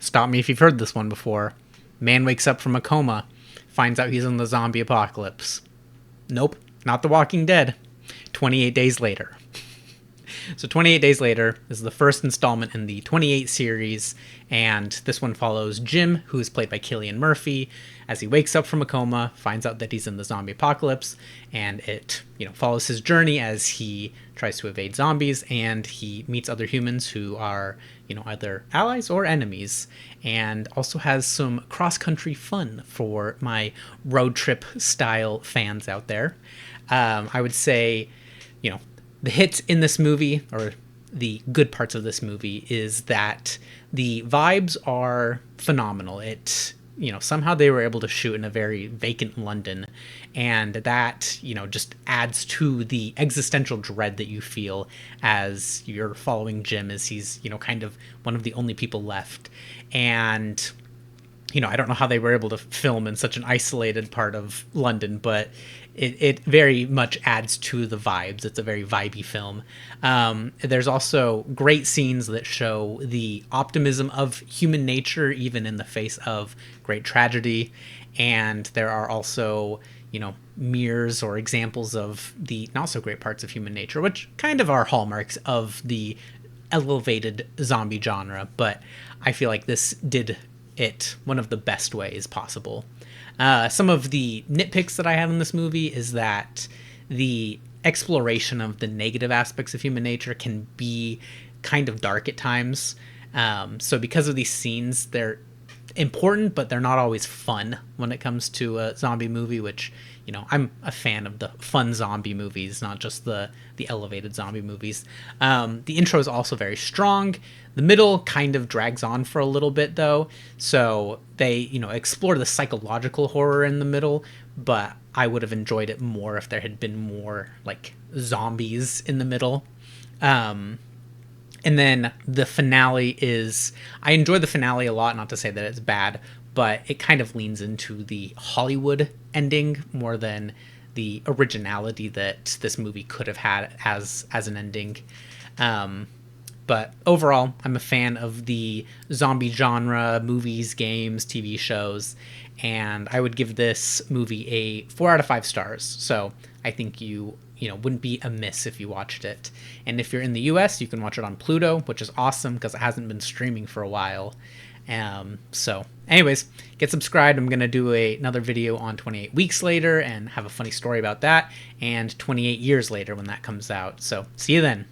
Stop me if you've heard this one before. Man wakes up from a coma, finds out he's in the zombie apocalypse. Nope, not The Walking Dead. 28 Days Later. So 28 Days Later is the first installment in the 28 series, and this one follows Jim, who is played by Cillian Murphy, as he wakes up from a coma, finds out that he's in the zombie apocalypse, and it, follows his journey as he tries to evade zombies, and he meets other humans who are, either allies or enemies, and also has some cross-country fun for my road trip style fans out there. I would say, the hit in this movie, or the good parts of this movie, is that the vibes are phenomenal. Somehow they were able to shoot in a very vacant London, and that, just adds to the existential dread that you feel as you're following Jim, as he's, kind of one of the only people left. And, I don't know how they were able to film in such an isolated part of London, but it very much adds to the vibes. It's a very vibey film. There's also great scenes that show the optimism of human nature, even in the face of great tragedy. And there are also, mirrors or examples of the not so great parts of human nature, which kind of are hallmarks of the elevated zombie genre. But I feel like this did it one of the best ways possible. Some of the nitpicks that I have in this movie is that the exploration of the negative aspects of human nature can be kind of dark at times. So because of these scenes, they're important, but they're not always fun when it comes to a zombie movie, which, I'm a fan of the fun zombie movies, not just the elevated zombie movies. The intro is also very strong. The middle kind of drags on for a little bit, though. So they, explore the psychological horror in the middle, but I would have enjoyed it more if there had been more, zombies in the middle. And then the finale is... I enjoy the finale a lot, not to say that it's bad, but it kind of leans into the Hollywood ending more than the originality that this movie could have had as an ending. But overall, I'm a fan of the zombie genre, movies, games, TV shows, and I would give this movie a 4 out of 5 stars. So I think you wouldn't be amiss if you watched it. And if you're in the US, you can watch it on Pluto, which is awesome because it hasn't been streaming for a while. So anyways, get subscribed. I'm going to do another video on 28 Weeks Later and have a funny story about that, and 28 Years Later when that comes out. So see you then.